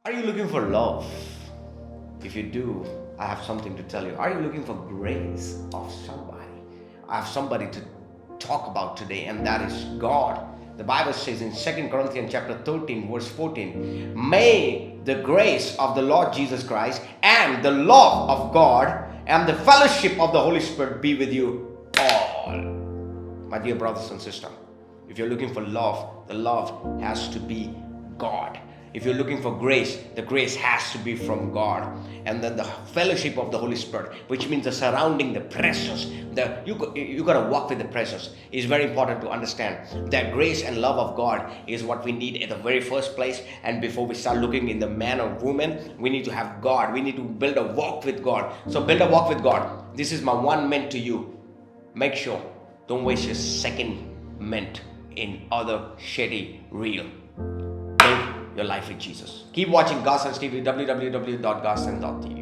Are you looking for love? If you do, I have something to tell you. Are you looking for grace of somebody? I have somebody to talk about today, and that is God. The Bible says in 2 Corinthians chapter 13, verse 14, may the grace of the Lord Jesus Christ and the love of God and the fellowship of the Holy Spirit be with you all. My dear brothers and sisters, if you're looking for love, the love has to be God. If you're looking for grace, the grace has to be from God. And then the fellowship of the Holy Spirit, which means the surrounding, the presence. You got to walk with the presence. It's very important to understand that grace and love of God is what we need at the very first place. And before we start looking in the man or woman, we need to have God. We need to build a walk with God. So build a walk with God. This is my one mint to you. Make sure, don't waste your second mint in other shady reel. Build your life with Jesus. Keep watching Godstandstv, www.godstand.tv.